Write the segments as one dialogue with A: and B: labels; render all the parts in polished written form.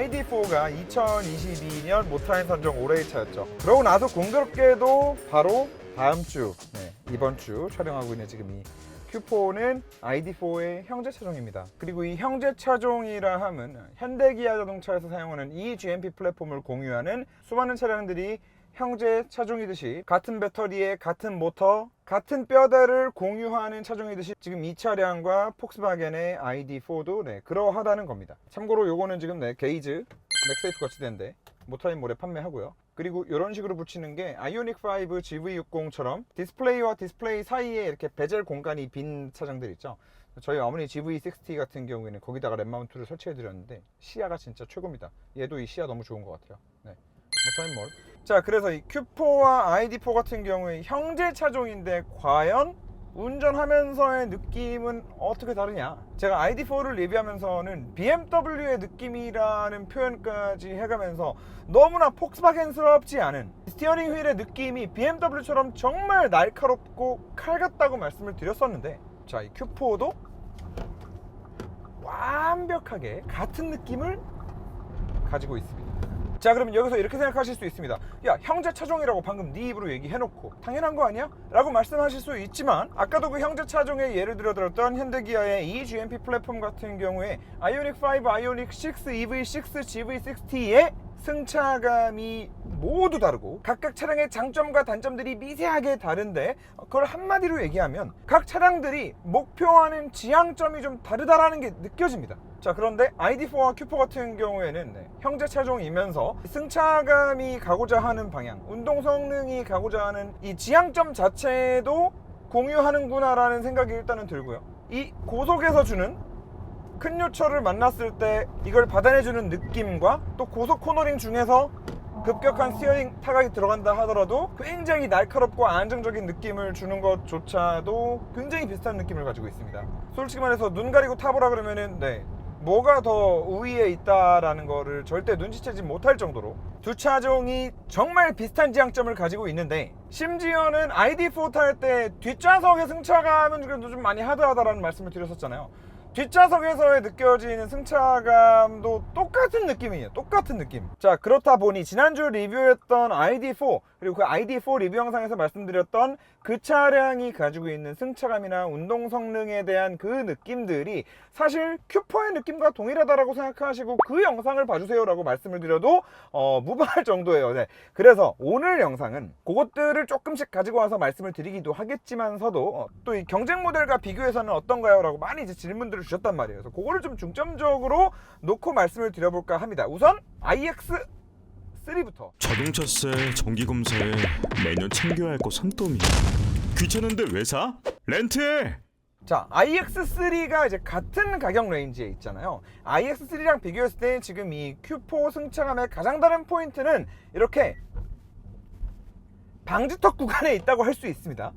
A: ID4가 2022년 모타인 선정 올해의 차였죠. 그러고 나서 공교롭게도 바로 다음 주, 이번 주 촬영하고 있는 지금 이 Q4는 ID4의 형제 차종입니다. 그리고 이 형제 차종이라 함은 현대기아 자동차에서 사용하는 이 GMP 플랫폼을 공유하는 수많은 차량들이 형제 차종이듯이 같은 배터리에 같은 모터, 같은 뼈대를 공유하는 차종이듯이 지금 이 차량과 폭스바겐의 ID4도 그러하다는 겁니다. 참고로 요거는 지금 게이즈 맥세이프 거치대인데 모타인몰에 판매하고요. 그리고 이런 식으로 붙이는 게 아이오닉 5 GV60처럼 디스플레이와 디스플레이 사이에 이렇게 베젤 공간이 빈 차량들 있죠. 저희 어머니 GV60 같은 경우에는 거기다가 랩 마운트를 설치해 드렸는데 시야가 진짜 최고입니다. 얘도 이 시야 너무 좋은 것 같아요. 모타인몰. 자, 그래서 이 Q4와 ID4 같은 경우에 형제 차종인데 과연 운전하면서의 느낌은 어떻게 다르냐? 제가 ID4를 리뷰하면서는 BMW의 느낌이라는 표현까지 해가면서 너무나 폭스바겐스럽지 않은 스티어링 휠의 느낌이 BMW처럼 정말 날카롭고 칼 같다고 말씀을 드렸었는데, 자, 이 Q4도 완벽하게 같은 느낌을 가지고 있습니다. 자, 그러면 여기서 이렇게 생각하실 수 있습니다. 야, 형제 차종이라고 방금 네 입으로 얘기해놓고 당연한 거 아니야? 라고 말씀하실 수 있지만, 아까도 그 형제 차종에 예를 들어 들었던 현대기아의 이 GMP 플랫폼 같은 경우에 아이오닉 5, 아이오닉 6, EV6, GV60의 승차감이 모두 다르고 각각 차량의 장점과 단점들이 미세하게 다른데, 그걸 한마디로 얘기하면 각 차량들이 목표하는 지향점이 좀 다르다라는 게 느껴집니다. 자, 그런데 ID4와 Q4 같은 경우에는 형제 차종이면서 승차감이 가고자 하는 방향, 운동 성능이 가고자 하는 이 지향점 자체도 공유하는구나 라는 생각이 일단은 들고요. 이 고속에서 주는 큰 요철을 만났을 때 이걸 받아내주는 느낌과 또 고속 코너링 중에서 급격한 스티어링 타각이 들어간다 하더라도 굉장히 날카롭고 안정적인 느낌을 주는 것조차도 굉장히 비슷한 느낌을 가지고 있습니다. 솔직히 말해서 눈 가리고 타보라 그러면은 뭐가 더 우위에 있다라는 거를 절대 눈치채지 못할 정도로 두 차종이 정말 비슷한 지향점을 가지고 있는데, 심지어는 ID4 탈 때 뒷좌석의 승차감은 좀 많이 하드하다라는 말씀을 드렸었잖아요. 뒷좌석에서의 느껴지는 승차감도 똑같은 느낌이에요. 똑같은 느낌. 자, 그렇다 보니 지난주 리뷰했던 ID4 그리고 그 ID4 리뷰 영상에서 말씀드렸던 그 차량이 가지고 있는 승차감이나 운동 성능에 대한 그 느낌들이 사실 Q4의 느낌과 동일하다라고 생각하시고 그 영상을 봐주세요 라고 말씀을 드려도 무방할 정도예요. 그래서 오늘 영상은 그것들을 조금씩 가지고 와서 말씀을 드리기도 하겠지만서도 또 이 경쟁 모델과 비교해서는 어떤가요? 라고 많이 이제 질문들을 주셨단 말이에요. 그래서 그거를 좀 중점적으로 놓고 말씀을 드려볼까 합니다. 우선 iX3부터.
B: 자동차세, 정기검사에 매년 챙겨야 할 거 산더미. 귀찮은데 왜 사? 렌트해!
A: 자, iX3가 이제 같은 가격 레인지에 있잖아요. iX3랑 비교했을 때 지금 이 Q4 승차감의 가장 다른 포인트는 이렇게 방지턱 구간에 있다고 할 수 있습니다.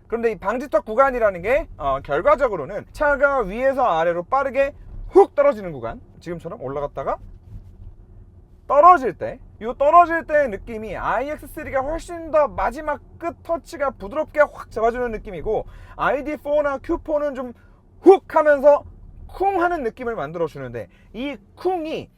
A: 그런데 이 방지턱 구간이라는 게 결과적으로는 차가 위에서 아래로 빠르게 훅 떨어지는 구간, 지금처럼 올라갔다가 떨어질 때, 이 떨어질 때의 느낌이 iX3가 훨씬 더 마지막 끝 터치가 부드럽게 확 잡아주는 느낌이고, ID4나 Q4는 좀 훅 하면서 쿵 하는 느낌을 만들어 주는데, 이 쿵이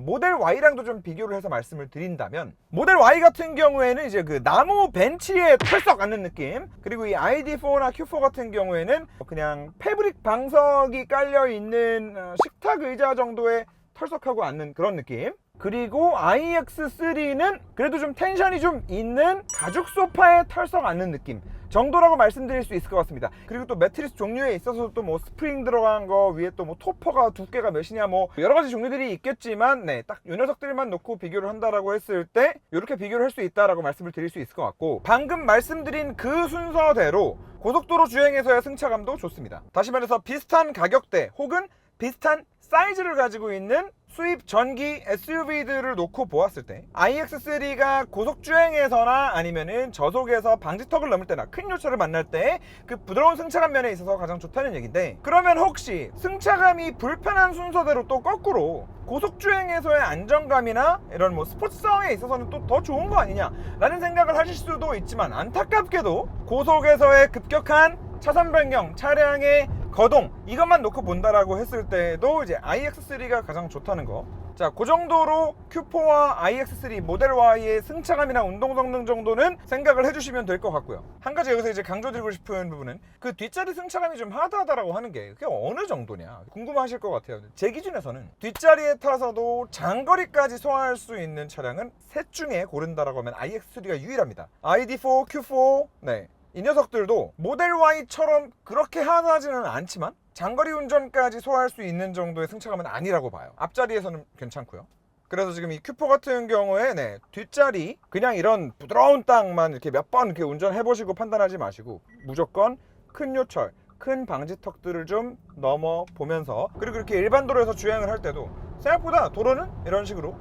A: 모델 Y랑도 좀 비교를 해서 말씀을 드린다면, 모델 Y 같은 경우에는 이제 그 나무 벤치에 털썩 앉는 느낌, 그리고 이 ID4나 Q4 같은 경우에는 그냥 패브릭 방석이 깔려 있는 식탁 의자 정도의 털썩하고 앉는 그런 느낌. 그리고 iX3는 그래도 좀 텐션이 좀 있는 가죽 소파에 털썩 앉는 느낌 정도라고 말씀드릴 수 있을 것 같습니다. 그리고 또 매트리스 종류에 있어서 또 뭐 스프링 들어간 거, 위에 또 뭐 토퍼가 두께가 몇이냐, 뭐 여러 가지 종류들이 있겠지만 딱 이 녀석들만 놓고 비교를 한다라고 했을 때 이렇게 비교를 할 수 있다라고 말씀을 드릴 수 있을 것 같고, 방금 말씀드린 그 순서대로 고속도로 주행에서의 승차감도 좋습니다. 다시 말해서 비슷한 가격대 혹은 비슷한 사이즈를 가지고 있는 수입 전기 SUV들을 놓고 보았을 때 iX3가 고속주행에서나 아니면은 저속에서 방지턱을 넘을 때나 큰 요철을 만날 때 그 부드러운 승차감 면에 있어서 가장 좋다는 얘기인데, 그러면 혹시 승차감이 불편한 순서대로 또 거꾸로 고속주행에서의 안정감이나 이런 뭐 스포츠성에 있어서는 또 더 좋은 거 아니냐 라는 생각을 하실 수도 있지만, 안타깝게도 고속에서의 급격한 차선 변경, 차량의 거동 이것만 놓고 본다라고 했을 때도 이제 iX3가 가장 좋다는 거. 자, 그 정도로 Q4와 iX3 모델 Y의 승차감이나 운동 성능 정도는 생각을 해주시면 될 것 같고요. 한 가지 여기서 이제 강조드리고 싶은 부분은 그 뒷자리 승차감이 좀 하드하다라고 하는 게 그게 어느 정도냐 궁금하실 것 같아요. 제 기준에서는 뒷자리에 타서도 장거리까지 소화할 수 있는 차량은 셋 중에 고른다라고 하면 iX3가 유일합니다. ID4, Q4, 네. 이 녀석들도 모델 Y처럼 그렇게 하드하지는 않지만 장거리 운전까지 소화할 수 있는 정도의 승차감은 아니라고 봐요. 앞자리에서는 괜찮고요. 그래서 지금 이 Q4 같은 경우에 네, 뒷자리 그냥 이런 부드러운 땅만 이렇게 몇 번 이렇게 운전해 보시고 판단하지 마시고 무조건 큰 요철, 큰 방지턱들을 좀 넘어 보면서, 그리고 이렇게 일반 도로에서 주행을 할 때도 생각보다 도로는 이런 식으로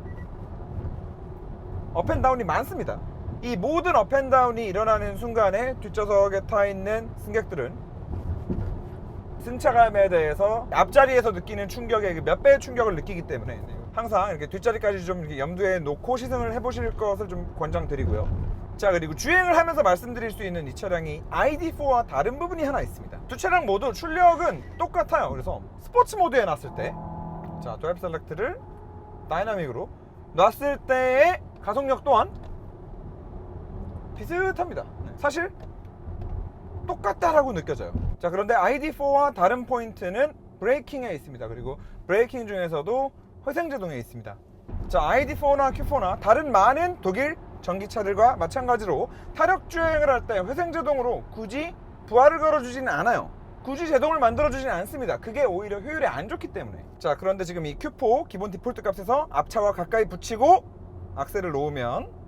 A: 업앤다운이 많습니다. 이 모든 업앤다운이 일어나는 순간에 뒷좌석에 타 있는 승객들은 승차감에 대해서 앞자리에서 느끼는 충격의 몇 배의 충격을 느끼기 때문에 항상 이렇게 뒷자리까지 좀 이렇게 염두에 놓고 시승을 해보실 것을 좀 권장드리고요. 자, 그리고 주행을 하면서 말씀드릴 수 있는 이 차량이 ID4와 다른 부분이 하나 있습니다. 두 차량 모두 출력은 똑같아요. 그래서 스포츠 모드에 놨을 때, 자, 드라이브 셀렉트를 다이나믹으로 놨을 때의 가속력 또한 비슷합니다. 사실 똑같다라고 느껴져요. 자, 그런데 ID4와 다른 포인트는 브레이킹에 있습니다. 그리고 브레이킹 중에서도 회생제동에 있습니다. 자, ID4나 Q4나 다른 많은 독일 전기차들과 마찬가지로 타력 주행을 할 때 회생제동으로 굳이 부하를 걸어주지는 않아요. 굳이 제동을 만들어주진 않습니다. 그게 오히려 효율이 안 좋기 때문에. 자, 그런데 지금 이 Q4 기본 디폴트 값에서 앞차와 가까이 붙이고 악셀을 놓으면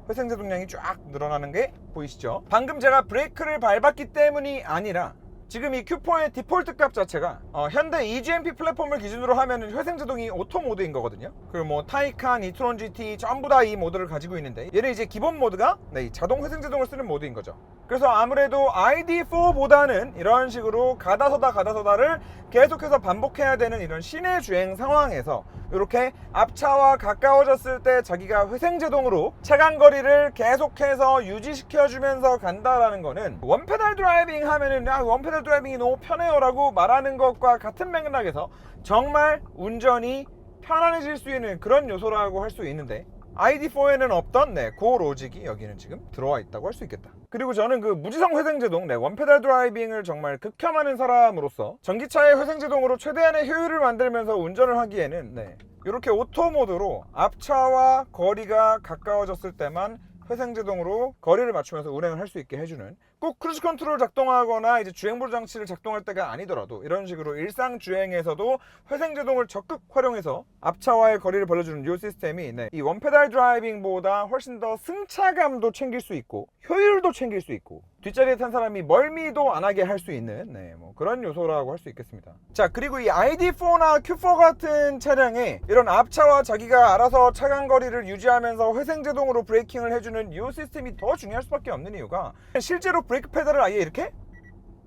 A: 회생제동량이 쫙 늘어나는 게 보이시죠? 방금 제가 브레이크를 밟았기 때문이 아니라 지금 이 Q4의 디폴트 값 자체가 현대 EGMP 플랫폼을 기준으로 하면 회생제동이 오토 모드인 거거든요. 그리고 뭐 타이칸, 이트론 GT 전부 다 이 모드를 가지고 있는데 얘는 이제 기본 모드가 자동 회생제동을 쓰는 모드인 거죠. 그래서 아무래도 ID4보다는 이런 식으로 가다서다를 계속해서 반복해야 되는 이런 시내 주행 상황에서 이렇게 앞차와 가까워졌을 때 자기가 회생제동으로 차간거리를 계속해서 유지시켜주면서 간다라는 거는 원페달 드라이빙 하면은 원페달 드라이빙이 너무 편해요 라고 말하는 것과 같은 맥락에서 정말 운전이 편안해질 수 있는 그런 요소라고 할 수 있는데, ID4에는 없던 그 로직이 여기는 지금 들어와 있다고 할 수 있겠다. 그리고 저는 그 무지성 회생제동, 원페달 드라이빙을 정말 극혐하는 사람으로서 전기차의 회생제동으로 최대한의 효율을 만들면서 운전을 하기에는 이렇게 오토 모드로 앞차와 거리가 가까워졌을 때만 회생제동으로 거리를 맞추면서 운행을 할 수 있게 해주는, 꼭 크루즈 컨트롤 작동하거나 이제 주행보조 장치를 작동할 때가 아니더라도 이런 식으로 일상 주행에서도 회생제동을 적극 활용해서 앞차와의 거리를 벌려주는 이 시스템이 이 원페달 드라이빙보다 훨씬 더 승차감도 챙길 수 있고 효율도 챙길 수 있고 뒷자리에 탄 사람이 멀미도 안 하게 할 수 있는 뭐 그런 요소라고 할 수 있겠습니다. 자, 그리고 이 ID4나 Q4 같은 차량에 이런 앞차와 자기가 알아서 차간 거리를 유지하면서 회생제동으로 브레이킹을 해주는 이 시스템이 더 중요할 수밖에 없는 이유가, 실제로 브레이크 페달을 아예 이렇게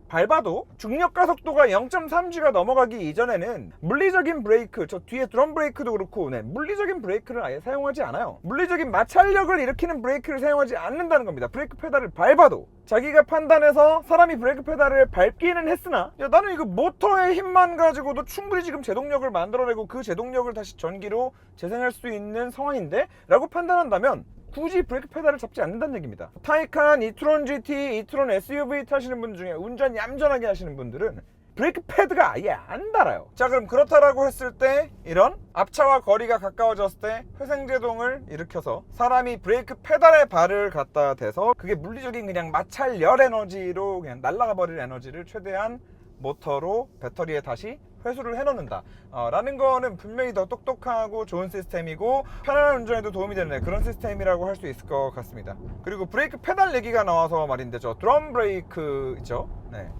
A: 밟아도 중력 가속도가 0.3G가 넘어가기 이전에는 물리적인 브레이크, 저 뒤에 드럼 브레이크도 그렇고 물리적인 브레이크를 아예 사용하지 않아요. 물리적인 마찰력을 일으키는 브레이크를 사용하지 않는다는 겁니다. 브레이크 페달을 밟아도 자기가 판단해서 사람이 브레이크 페달을 밟기는 했으나 나는 이거 모터의 힘만 가지고도 충분히 지금 제동력을 만들어내고 그 제동력을 다시 전기로 재생할 수 있는 상황인데 라고 판단한다면 굳이 브레이크 페달을 잡지 않는다는 얘기입니다. 타이칸, 이트론 GT, 이트론 SUV 타시는 분 중에 운전 얌전하게 하시는 분들은 브레이크 패드가 아예 안 달아요. 자, 그럼 그렇다라고 했을 때 이런 앞차와 거리가 가까워졌을 때 회생제동을 일으켜서 사람이 브레이크 페달에 발을 갖다 대서 그게 물리적인 그냥 마찰열 에너지로 그냥 날아가 버릴 에너지를 최대한 모터로 배터리에 다시 회수를 해놓는다 라는 거는 분명히 더 똑똑하고 좋은 시스템이고 편안한 운전에도 도움이 되는 그런 시스템이라고 할 수 있을 것 같습니다. 그리고 브레이크 페달 얘기가 나와서 말인데, 저 드럼 브레이크 있죠?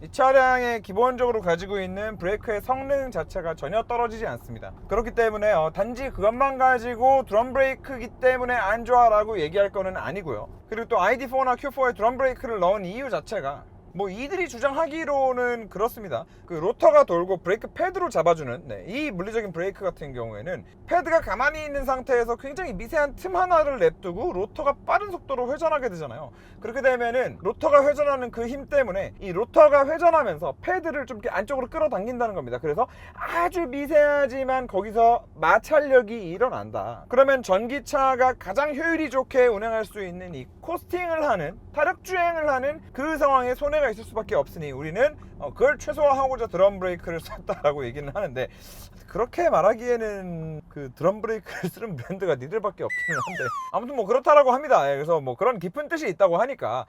A: 이 차량에 기본적으로 가지고 있는 브레이크의 성능 자체가 전혀 떨어지지 않습니다. 그렇기 때문에 단지 그것만 가지고 드럼 브레이크이기 때문에 안 좋아 라고 얘기할 거는 아니고요. 그리고 또 ID4나 Q4에 드럼 브레이크를 넣은 이유 자체가 뭐 이들이 주장하기로는 그렇습니다. 그 로터가 돌고 브레이크 패드로 잡아주는 이 물리적인 브레이크 같은 경우에는 패드가 가만히 있는 상태에서 굉장히 미세한 틈 하나를 냅두고 로터가 빠른 속도로 회전하게 되잖아요. 그렇게 되면은 로터가 회전하는 그 힘 때문에 이 로터가 회전하면서 패드를 좀 이렇게 안쪽으로 끌어당긴다는 겁니다. 그래서 아주 미세하지만 거기서 마찰력이 일어난다. 그러면 전기차가 가장 효율이 좋게 운행할 수 있는 이 코스팅을 하는, 타력 주행을 하는 그 상황에 손해가 있을 수밖에 없으니 우리는 그걸 최소화하고자 드럼 브레이크를 썼다라고 얘기는 하는데, 그렇게 말하기에는 그 드럼 브레이크를 쓰는 브랜드가 니들밖에 없기는 한데, 아무튼 뭐 그렇다라고 합니다. 그래서 뭐 그런 깊은 뜻이 있다고 하니까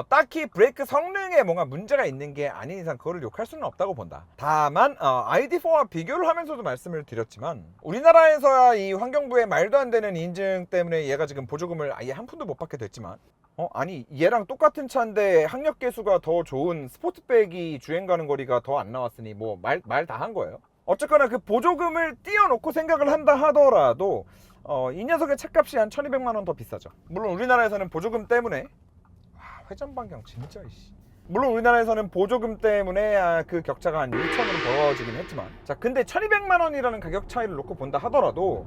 A: 딱히 브레이크 성능에 뭔가 문제가 있는 게 아닌 이상 그거를 욕할 수는 없다고 본다. 다만 ID4와 비교를 하면서도 말씀을 드렸지만, 우리나라에서야 이 환경부의 말도 안 되는 인증 때문에 얘가 지금 보조금을 아예 한 푼도 못 받게 됐지만, 아니 얘랑 똑같은 차인데 학력 계수가 더 좋은 스포츠백이 주행 가는 거리가 더 안 나왔으니 뭐 말 다 한 거예요. 어쨌거나 그 보조금을 띄워놓고 생각을 한다 하더라도 이 녀석의 차값이 한 1200만 원 더 비싸죠. 물론 우리나라에서는 보조금 때문에 회전 반경 진짜 이씨. 물론 우리나라에서는 보조금 때문에 그 격차가 한 1천으로 벌어지긴 했지만, 자 근데 1200만 원이라는 가격 차이를 놓고 본다 하더라도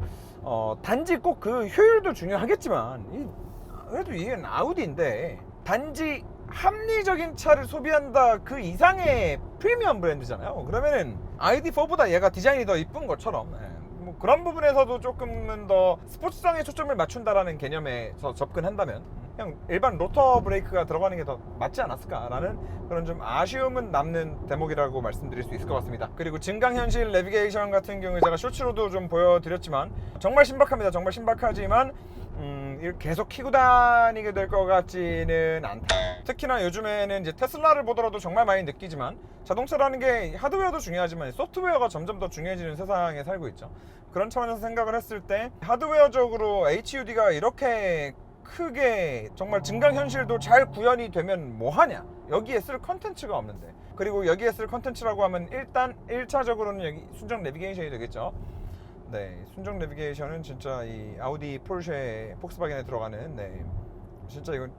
A: 단지 꼭 그 효율도 중요하겠지만 그래도 이건 아우디인데 단지 합리적인 차를 소비한다 그 이상의 프리미엄 브랜드잖아요. 그러면은 ID4보다 얘가 디자인이 더 이쁜 것처럼 뭐 그런 부분에서도 조금은 더 스포츠성에 초점을 맞춘다라는 개념에서 접근한다면 그냥 일반 로터 브레이크가 들어가는 게 더 맞지 않았을까라는 그런 좀 아쉬움은 남는 대목이라고 말씀드릴 수 있을 것 같습니다. 그리고 증강현실 내비게이션 같은 경우에 제가 쇼츠로도 좀 보여드렸지만 정말 신박합니다. 정말 신박하지만 계속 키고 다니게 될 것 같지는 않다. 특히나 요즘에는 이제 테슬라를 보더라도 정말 많이 느끼지만, 자동차라는 게 하드웨어도 중요하지만 소프트웨어가 점점 더 중요해지는 세상에 살고 있죠. 그런 차원에서 생각을 했을 때 하드웨어적으로 HUD가 이렇게 크게 정말 증강현실도 잘 구현이 되면 뭐하냐, 여기에 쓸 컨텐츠가 없는데. 그리고 여기에 쓸 컨텐츠라고 하면 일단 1차적으로는 여기 순정 내비게이션이 되겠죠. 네, 순정 내비게이션은 진짜 이 아우디, 포르쉐, 폭스바겐에 들어가는 진짜 이건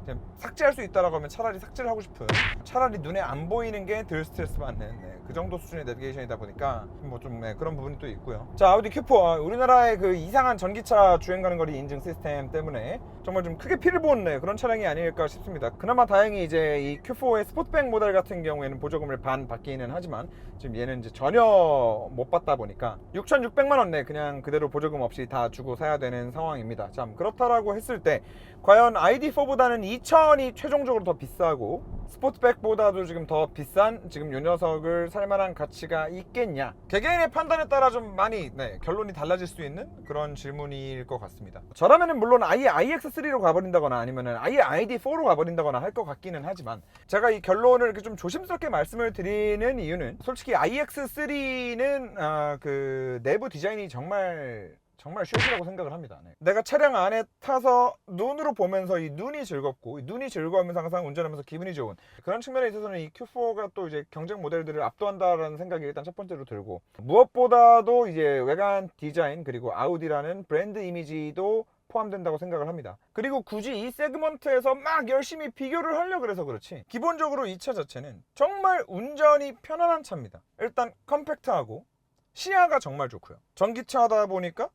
A: 그냥 삭제할 수 있다라고 하면 차라리 삭제를 하고 싶은, 차라리 눈에 안 보이는 게 덜 스트레스 받는 그 정도 수준의 내비게이션이다 보니까 뭐 좀 그런 부분이 또 있고요. 자, 아우디 Q4 우리나라의 그 이상한 전기차 주행 가는 거리 인증 시스템 때문에 정말 좀 크게 피를 본 그런 차량이 아닐까 싶습니다. 그나마 다행히 이제 이 Q4의 스포츠백 모델 같은 경우에는 보조금을 반 받기는 하지만 지금 얘는 이제 전혀 못 받다 보니까 6,600만 원 내 그냥 그대로 보조금 없이 다 주고 사야 되는 상황입니다. 참 그렇다라고 했을 때 과연 ID4보다는 2,000이 최종적으로 더 비싸고 스포츠백보다도 지금 더 비싼 지금 이 녀석을 살만한 가치가 있겠냐, 개개인의 판단에 따라 좀 많이 결론이 달라질 수 있는 그런 질문일 것 같습니다. 저라면은 물론 아예 iX3로 가버린다거나 아니면은 아예 ID4로 가버린다거나 할 것 같기는 하지만, 제가 이 결론을 이렇게 좀 조심스럽게 말씀을 드리는 이유는 솔직히 iX3는 그 내부 디자인이 정말 쉐이라고 생각을 합니다. 내가 차량 안에 타서 눈으로 보면서 이 눈이 즐겁고, 이 눈이 즐거우면서 항상 운전하면서 기분이 좋은 그런 측면에 있어서는 이 Q4가 또 이제 경쟁 모델들을 압도한다라는 생각이 일단 첫 번째로 들고, 무엇보다도 이제 외관 디자인 그리고 아우디라는 브랜드 이미지도 포함된다고 생각을 합니다. 그리고 굳이 이 세그먼트에서 막 열심히 비교를 하려고 그래서 그렇지, 기본적으로 이 차 자체는 정말 운전이 편안한 차입니다. 일단 컴팩트하고 시야가 정말 좋고요. 전기차다 보니까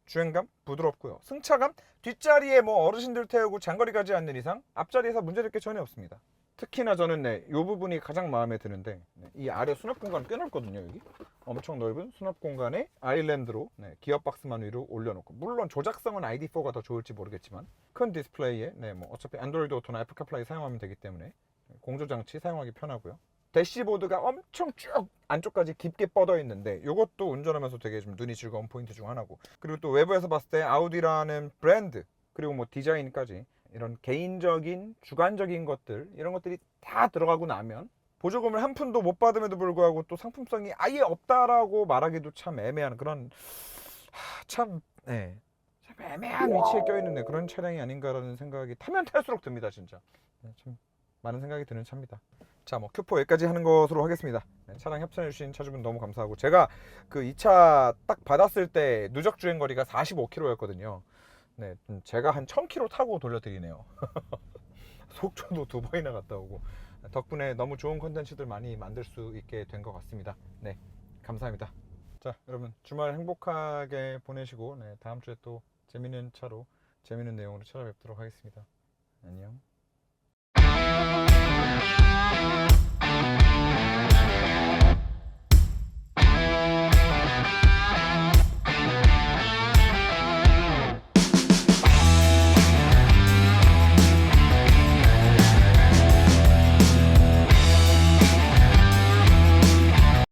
A: 주행감 부드럽고요. 승차감, 뒷자리에 뭐 어르신들 태우고 장거리 가지 않는 이상 앞자리에서 문제될 게 전혀 없습니다. 특히나 저는 이 부분이 가장 마음에 드는데, 이 아래 수납 공간 꽤 넓거든요. 여기 엄청 넓은 수납 공간에 아일랜드로 기어박스만 위로 올려놓고, 물론 조작성은 ID4가 더 좋을지 모르겠지만 큰 디스플레이에 뭐 어차피 안드로이드 오토나 애플 카플라이 사용하면 되기 때문에 공조장치 사용하기 편하고요. 대시보드가 엄청 쭉 안쪽까지 깊게 뻗어 있는데 이것도 운전하면서 되게 좀 눈이 즐거운 포인트 중 하나고, 그리고 또 외부에서 봤을 때 아우디라는 브랜드 그리고 뭐 디자인까지 이런 개인적인 주관적인 것들, 이런 것들이 다 들어가고 나면 보조금을 한 푼도 못 받음에도 불구하고 또 상품성이 아예 없다라고 말하기도 참 애매한 그런 참 애매한 위치에 껴있는 그런 차량이 아닌가라는 생각이 타면 탈수록 듭니다. 진짜 참 많은 생각이 드는 차입니다. 자, 뭐 Q4 여기까지 하는 것으로 하겠습니다. 차량 협찬해주신 차주분 너무 감사하고, 제가 그 이 차 딱 받았을 때 누적 주행 거리가 45km였거든요. 제가 한 1000km 타고 돌려드리네요. 속초도 2번이나 갔다 오고. 덕분에 너무 좋은 컨텐츠들 많이 만들 수 있게 된 것 같습니다. 네, 감사합니다. 자, 여러분 주말 행복하게 보내시고, 네, 다음 주에 또 재밌는 차로 재밌는 내용으로 찾아뵙도록 하겠습니다. 안녕.